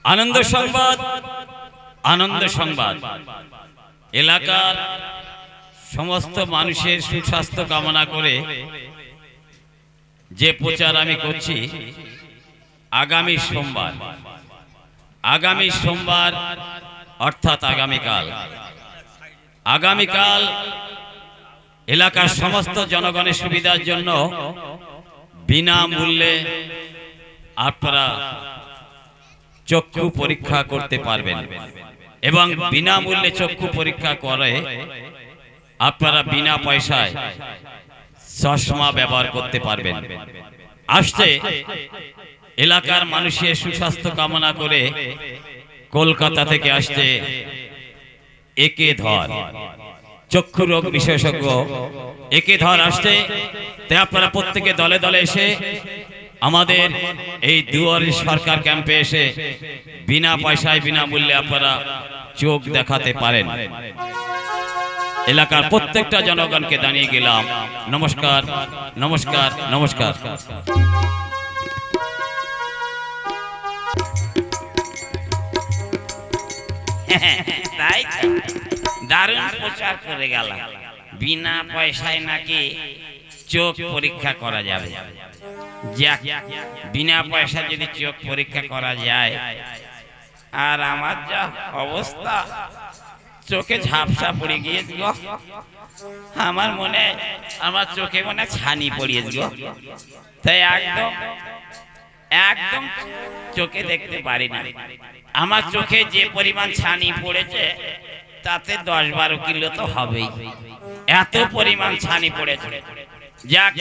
আনন্দ সংবাদ, আনন্দ সংবাদ। এলাকার সমস্ত মানুষের সুস্বাস্থ্য কামনা করে যে প্রচার আমি করছি, আগামী সোমবার অর্থাৎ আগামীকাল এলাকার সমস্ত জনগণের সুবিধার জন্য বিনামূল্যে আপনারা চক্ষু পরীক্ষা করতে পারবেন এবং বিনামূল্যে চক্ষু পরীক্ষা করে আপনারা বিনা পয়সায় চশমা ব্যবহার করতে পারবেন। আসছে এলাকার মানুষের সুস্বাস্থ্য কামনা করে কলকাতা থেকে আসছে একে ধর চক্ষু রোগ বিশেষজ্ঞ একে ধর আসছে। তাই আপনারা প্রত্যেকে দলে দলে এসে আমাদের এই দুয়ারে সরকার ক্যাম্পে এসে বিনা পয়সায় বিনামূল্যে আপনারা চোখ দেখাতে পারেন। এলাকার প্রত্যেকটা জনগণকে জানিয়ে গেলাম নমস্কার, নমস্কার, নমস্কার। তাই দারুণ প্রচার করে গেল, বিনা পয়সায় নাকি চোখ পরীক্ষা করা যাবে। বিনা পয়সা যদি চোখ পরীক্ষা করা যায়, আর আমার যা অবস্থা, চোখে ঝাপসা পড়ে গিয়েছিল, আমার চোখে মনে ছানি পড়িয়েছিল। তাই একদম চোখে দেখতে পারি না। আমার চোখে যে পরিমাণ ছানি পড়েছে তাতে 10-12 কিলো তো হবেই, এত পরিমাণ ছানি পড়েছে। যাক,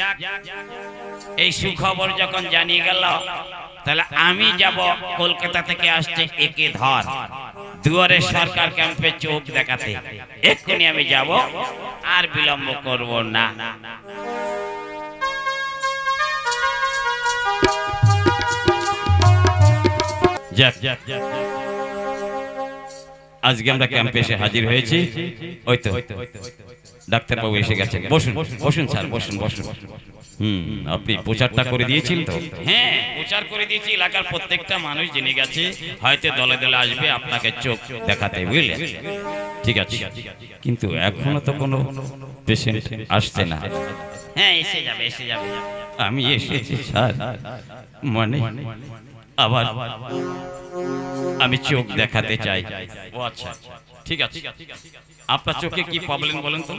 এই সুখবর যখন জানিয়ে গেল, তাহলে আমি যাব কলকাতা থেকে আসছে একে ধর দুয়ারে সরকার ক্যাম্পে চোখ দেখাতে। এক্ষুনি আমি যাব, আর বিলম্ব করব না। আজকে আমরা ক্যাম্পে এসে হাজির হয়েছি। ওই তো ডাক্তারবাবু এসে গেছেন। বসুন বসুন স্যার, বসুন বসুন। আপনি প্রচারটা করে দিয়েছেন তো? হ্যাঁ, প্রচার করে দিয়েছি। এলাকার প্রত্যেকটা মানুষ জেনে গেছে, হয়তো দলে দলে আসবে আপনাকে চোখ দেখাতে, বুঝলেন? ঠিক আছে, কিন্তু এখনো তো কোনো পেশেন্ট আসছে না। হ্যাঁ, এসে যাবে। আমি এসেছি স্যার, মানে আবার আমি চোখ দেখাতে চাই। ও আচ্ছা, ঠিক আছে। আপনার চোখে কি প্রবলেম বলেন তো?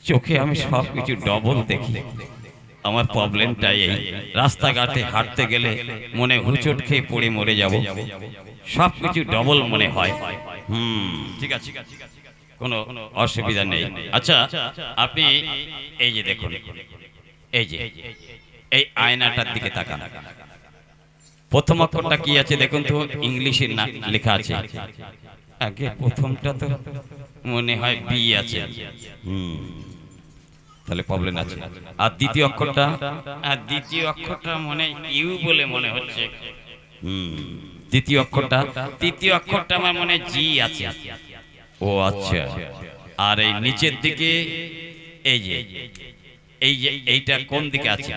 চোখে আমি সব কিছু ডবল দেখি। আমার প্রবলেমটা এই, রাস্তাঘাটে হাঁটতে গেলে মনে হুচট খেয়ে পড়ে মরে যাব, সব কিছু ডবল মনে হয়। ঠিক আছে, কোনো অসুবিধা নেই। আচ্ছা, আপনি এই যে দেখুন, এই আয়নাটার দিকে তাকান। প্রথম অক্ষরটা কি আছে দেখুন তো? ইংলিশে লেখা আছে। আগে প্রথমটা তো মনে হয় বি আছে, তাহলে প্রবলেম আছে। আর দ্বিতীয় অক্ষরটা মনে ইউ বলে মনে হচ্ছে। তৃতীয় অক্ষরটা আমার মনে জি আছে। ও আচ্ছা। আর এই নিচের দিকে এইটা কোন দিকে আছে?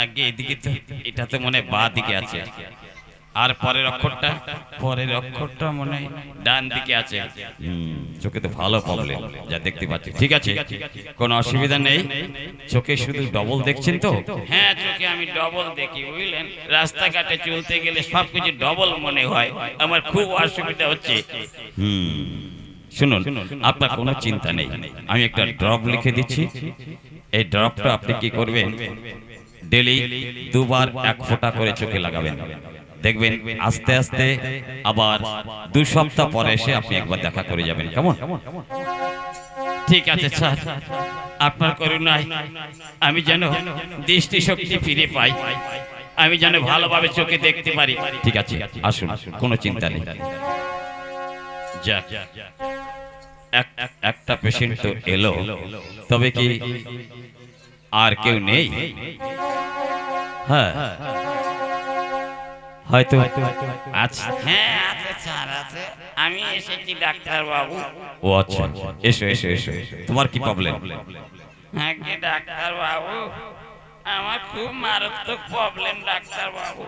আগে এদিকে তো, এটা তো মনে বা দিকে আছে। আর পরের অক্ষরটা মনে ডান দিকে আছে। চোখে তো ভালো প্রবলেম, যা দেখতে পাচ্ছি। ঠিক আছে, কোনো অসুবিধা নেই। চোখে শুধু ডবল দেখছেন তো? হ্যাঁ, চোখে আমি ডবল দেখি, বুঝলেন? রাস্তাঘাটে চলতে গেলে সবকিছু ডবল মনে হয়, আমার খুব অসুবিধা হচ্ছে। শুনুন, আপনার কোনো চিন্তা নেই, আমি একটা ড্রপ লিখে দিচ্ছি। এই ড্রপটা আপনি কি করবেন, ডেলি 2 বার 1 ফোঁটা করে চোখে লাগাবেন। দেখবেন আস্তে আস্তে আবার 2 সপ্তাহ পরে এসে আপনি একবার দেখা করে যাবেন। কেমন? ঠিক আছে স্যার, আপনার করুণায় আমি যেন দৃষ্টিশক্তি ফিরে পাই, আমি যেন ভালোভাবে চোখে দেখতে পারি। ঠিক আছে, আসুন, কোনো চিন্তা নেই। যাক, একটা পেশেন্ট তো এলো, তবে কি আর কেউ নেই? হ্যাঁ, হয়তো আছে। হ্যাঁ, আছে স্যার, আছে। আমি এসেছি ডাক্তার বাবু। ও আচ্ছা, এসো এসো এসো। তোমার কি প্রবলেম? হ্যাঁ ডাক্তার বাবু, আমার খুব মারাত্মক প্রবলেম ডাক্তার বাবু।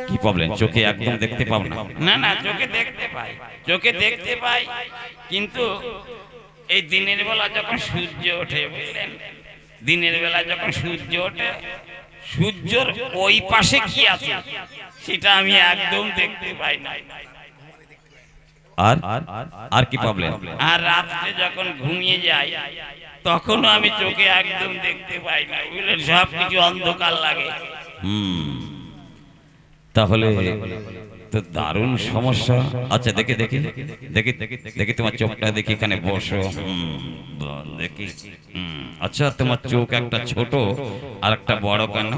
কি প্রবলেম? চোখে একদম দেখতে পাও না? না না, চোখে দেখতে পাই, চোখে দেখতে পাই, কিন্তু এই দিনের বেলা যখন সূর্য ওঠে, বুঝলেন, দিনের বেলা যখন সূর্য ওঠে, সূর্যর ওই পাশে কি আছে সেটা আমি একদম দেখতে পাই না। আর আর কি প্রবলেম? আর রাত্রে যখন ঘুমিয়ে যাই তখনও আমি চোখে একদম দেখতে পাই না, বুঝলেন, সব কিছু অন্ধকার লাগে। তাহলে তো দারুণ সমস্যা। আচ্ছা দেখি দেখি দেখি দেখি তোমার চোখটা দেখি, এখানে বসো। দেখি। আচ্ছা তোমার চোখ একটা ছোট আর একটা বড় কেন?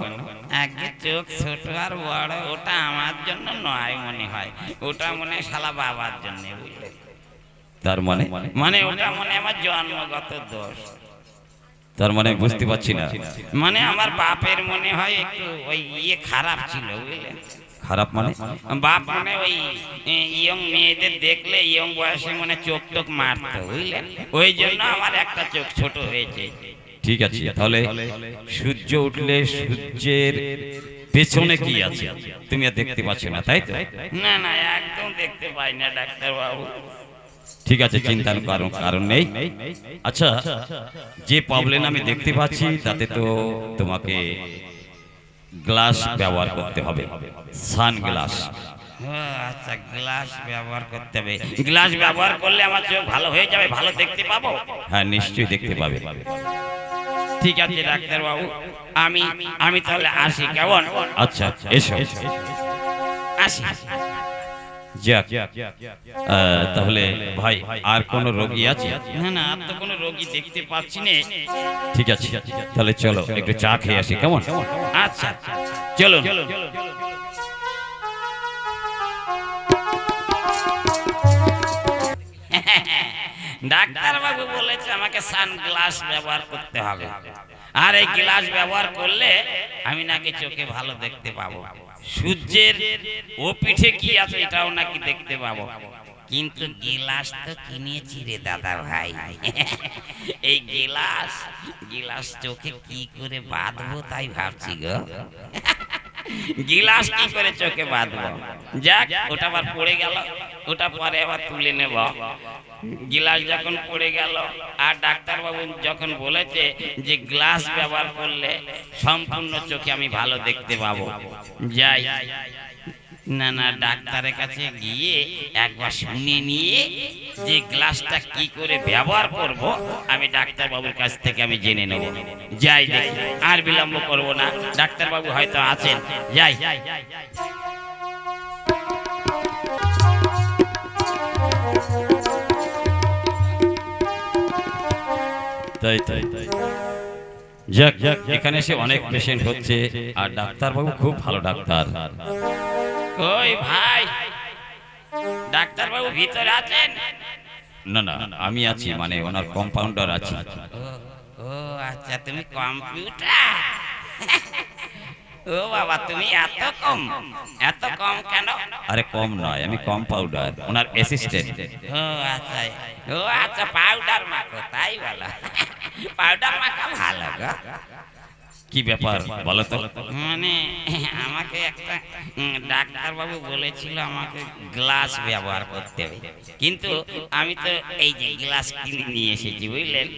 আগে চোখ ছোট আর বড় ওটা আমার জন্য নয় মনে হয়, ওটা মনে হয় শালা বাবার জন্য, বুঝলে। তার মানে? মানে ওটা মনে আমার জন্মগত দোষ। তার মানে বুঝতে পারছি না। মানে আমার বাপের মনে হয় একটু ওই খারাপ ছিল, বুঝলেন। খারাপ মানে? বাপ মানে ওই ইয়ং মেয়েদের দেখলে ইয়ং বয়সে মানে চোখ টোক মারতো, বুঝলেন, ওই জন্য আমার একটা চোখ ছোট হয়েছে। ঠিক আছে, তাহলে সূর্য উঠলে সূর্যের পেছনে কি আছে তুমি আর দেখতে পাচ্ছ না, তাই তো? না না, একদম দেখতে পাই না ডাক্তার বাবু। ঠিক আছে, চিন্তার কারণ নেই। আচ্ছা, যে প্রবলেম আমি দেখতে পাচ্ছি তাতে তো তোমাকে গ্লাস ব্যবহার করতে হবে, সানগ্লাস। আচ্ছা, গ্লাস ব্যবহার করতে হবে। গ্লাস ব্যবহার করলে আমার চোখ ভালো হয়ে যাবে, ভালো দেখতে পাবো? হ্যাঁ, নিশ্চয়ই দেখতে পাবে। ঠিক আছে ডাক্তার বাবু, আমি আমি তাহলে আসি, কেমন? আচ্ছা এসো, আসি। যাক, তাহলে ভাই আর কোন রোগী আছে? না না, আর তো কোনো রোগী দেখতে পাচ্ছি না। ঠিক আছে, তাহলে চলো একটু চা খেয়ে আসি, কেমন? আচ্ছা চলো। ডাক্তার বাবু বলেছে আমাকে সানগ্লাস ব্যবহার করতে হবে, আর এই গ্লাস ব্যবহার করলে আমি নাকি চোখে ভালো দেখতে পাবো, সূর্যের ও পিঠে কি আছে এটাও নাকি দেখতে পাবো। কিন্তু গিলাস তো কিনেছি রে দাদা ভাই, এই গিলাস চোখে কি করে বাঁধবো তাই ভাবছি গো। গিলাস কি করে চোখে বাঁধবো? যাক, ওটা আবার পড়ে গেল, ওটা পরে আবার তুলে নেব। গিলাস যখন পড়ে গেল, আর ডাক্তার বাবু যখন বলেছে যে গ্লাস ব্যবহার করলে সম্পূর্ণ চোখে আমি ভালো দেখতে পাবো, যাই না না ডাক্তারের কাছে গিয়ে একবার শুনে নিয়ে যে গ্লাসটা কি করে ব্যবহার করব আমি ডাক্তার বাবুর কাছ থেকে আমি জেনে নেব। যাই দেখি, আর বিলম্ব করব না, ডাক্তার বাবু হয়তো আছেন, যাই। তাই তাই তাই, যাক, এখানে এসে অনেক পেশেন্ট হচ্ছে, আর ডাক্তার বাবু খুব ভালো ডাক্তার। ওই ভাই, ডাক্তার বাবু ভিতরে আছেন? না না, আমি আছি, মানে ওনার কম্পাউন্ডার আছে। ও আচ্ছা, তুমি কম্পিউটার? ও বাবা, তুমি এত কম কেন? আরে কম নয়, আমি কম্পাউন্ডার, ওনার অ্যাসিস্ট্যান্ট। ও আচ্ছা, পাউডার মাখো তাই বলো? পাউডার মাখা ভালো গো। কি ব্যাপার বলো তো? মানে আমাকে একটা ডাক্তার বাবু বলেছিল আমাকে গ্লাস ব্যবহার করতে হবে, কিন্তু আমি তো এই যে গ্লাস কিনে নিয়ে এসেছি, বুঝলেন,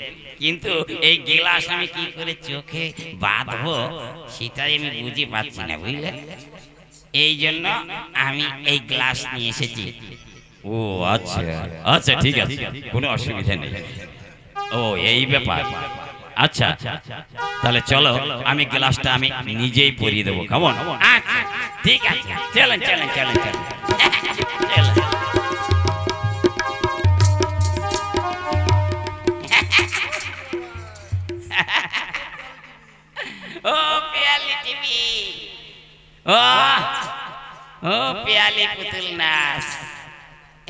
কিন্তু এই গ্লাস আমি কি করে চোখে বাঁধবো সেটাই আমি বুঝে পাচ্ছি না, বুঝলেন, এই জন্য আমি এই গ্লাস নিয়ে এসেছি। ও আচ্ছা আচ্ছা, ঠিক আছে, কোনো অসুবিধা নেই। ও এই ব্যাপার, আচ্ছা তাহলে চলো আমি গ্লাসটা আমি নিজেই পরিয়ে দেবো, কেমন? আচ্ছা ঠিক আছে, চলেন চলেন চলেন চলেন। ও পিয়ালি টিভি, ও পিয়ালি পুতুল নাচ,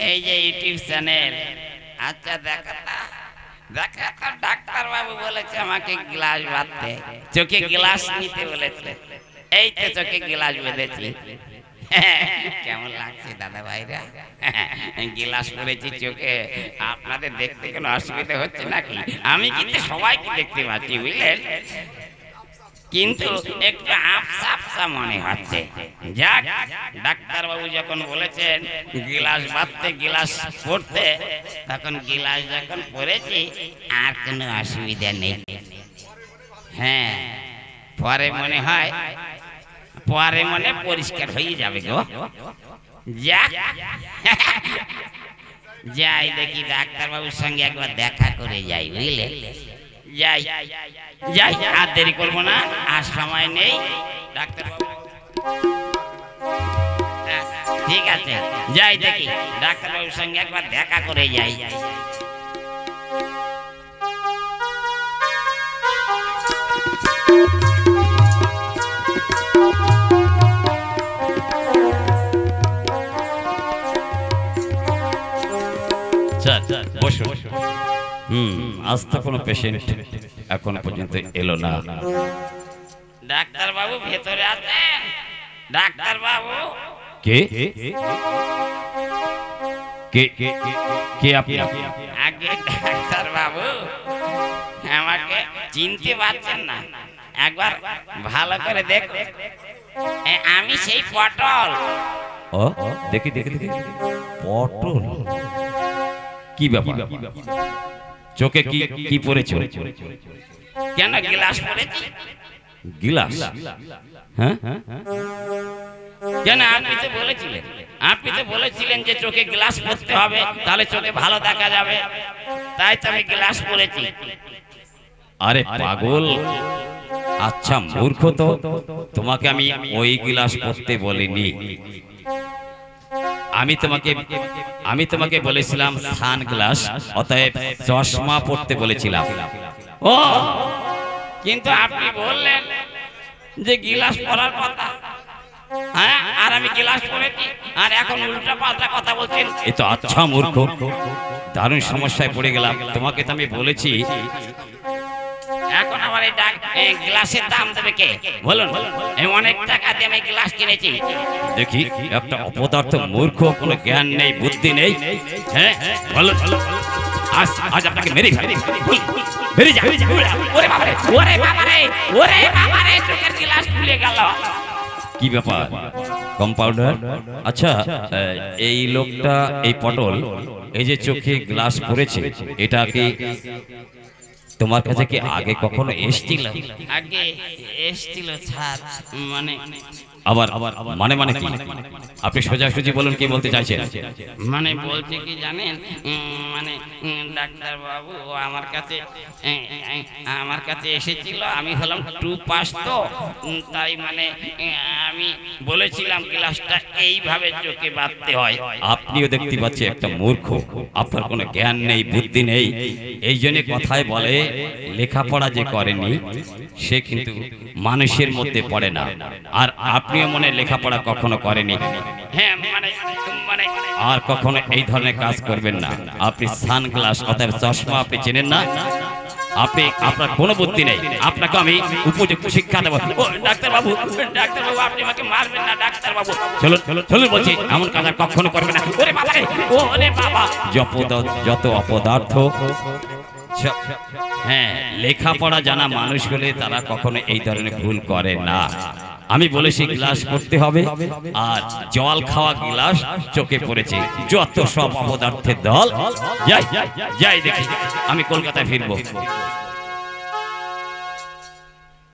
এই যে ইউটিউব চ্যানেল। আচ্ছা দেখো ডাক্তার বাবু বলেছে আমাকে গ্লাস বাঁধতে, চোখে গ্লাস নিতে বলেছে, এই তো চোখে গ্লাস বেঁধেছি। কেমন লাগছে দাদা ভাইরা? গ্লাস পরেছি চোখে, আপনাদের দেখতে কোনো অসুবিধা হচ্ছে নাকি? আমি কিন্তু সবাইকে দেখতে পাচ্ছি, বুঝলেন, কিন্তু একটু আফসা আফসা মনে হচ্ছে। যাক, ডাক্তারবাবু যখন বলেছেন গিলাস বাঁধতে গিলাস পড়তে, তখন গিলাস যখন পড়েছি আর কোনো অসুবিধা নেই। হ্যাঁ, পরে মনে হয় পরে মনে পরিষ্কার হয়ে যাবে গো। যাক, যাই দেখি ডাক্তারবাবুর সঙ্গে একবার দেখা করে যাই, বুঝলে? যাই যাই, আর দেরি করবো না, আর সময় নেই। ডাক্তারবাবু ঠিক আছে, যাই দেখি ডাক্তারবাবুর সঙ্গে একবার দেখা করে যাই। বসো। আজ তো কোনো পেশেন্ট এখনো পর্যন্ত এলো না। ডাক্তারবাবু ভেতরে আছেন? ডাক্তারবাবু কে কে কে আপনি? আগে ডাক্তারবাবু, আমাকে চিনতে পারছেন না? একবার ভালো করে দেখো, আমি সেই পটল। ও দেখি দেখি দেখি, পটল। কি ব্যাপার, চোখে কি কি পড়েছো? কেন গ্লাস পড়েছি? গিলাস? হ্যাঁ, কেন? আপনি তো বলেছিলেন যে চোখে গ্লাস পরতে হবে, তাহলে চোখে ভালো দেখা যাবে, তাই তো আমি গ্লাস পরেছি। আরে পাগল, আচ্ছা মূর্খ, তো তোমাকে আমি ওই গিলাস পরতে বলিনি। আমি তোমাকে বলেছিলাম সানগ্লাস, অতএব চশমা পরতে বলেছিলাম। ও, কিন্তু আপনি বললেন যে গিলাস পরার কথা। হ্যাঁ, আর আমি গিলাস পরেছি, আর এখন উল্টা পাল্টা কথা বলছেন। এ তো আচ্ছা মূর্খ, দারুণ সমস্যায় পড়ে গেলাম। তোমাকে তো আমি বলেছি। এখন আমার এই গ্লাসের দাম দেবে কে? বলুন, এই অনেক টাকা দিয়ে আমি গ্লাস কিনেছি। দেখি, একটা অপদার্থ মূর্খ, কোনো জ্ঞান নেই, বুদ্ধি নেই। হ্যাঁ বলুন, আজ আপনাকে মেরে ফেলি। মেরে যা। ওরে বাবারে, ওরে বাবারে, ওরে বাবারে, চোখের গ্লাস খুলে গেল। কি ব্যাপার কম্পাউন্ডার? আচ্ছা, এই লোকটা, এই পটল, এই যে চোখে গ্লাস পরেছে, এটা কি তোমার কাছে কি আগে কখনো এসেছিল? আগে এসেছিল স্যার, আবার মানে মানে কি? আপনি সোজাসুজি বলুন, কি বলতে চাইছেন? মানে বলছে কি জানেন, ডাক্তার বাবু আমার কাছে এসেছিল। আমি হলাম 2 পাস, তো তাই আমি বলেছিলাম গ্লাসটা এইভাবে চোখে বাঁধতে হয়। আপনিও দেখতে পাচ্ছি একটা মূর্খ, আপনার কোনো জ্ঞান নেই, বুদ্ধি নেই। এই জন্য কথায় বলে, লেখাপড়া যে করেনি সে কিন্তু মানুষের মধ্যে পড়ে না। আর আপনিও মনে লেখাপড়া কখনো করেনি। হ্যাঁ, আর কখনো এই ধরনের কাজ করবেন না। আপনি সানগ্লাস, অর্থাৎ চশমা আপনি চেনেন না। আপনার কোনো বুদ্ধি নেই। আপনাকে আমি উপযুক্ত শিক্ষা দেবো। ডাক্তারবাবু, আপনি আমাকে মারবেন না ডাক্তারবাবু। চলুন চলুন বলছি, এমন কাজ আর কখনো করবে না। ওরে বাবা, ওরে বাবা, যত অপদার্থ। হ্যাঁ, লেখাপড়া জানা মানুষ হলে তারা কখনো এই ধরনের ভুল করে না। আমি বলেছি গ্লাস করতে হবে, আর জল খাওয়া গ্লাস চোখে পড়েছে। যত সব অপদার্থের দল। যাই দেখি, আমি কলকাতায় ফিরবো।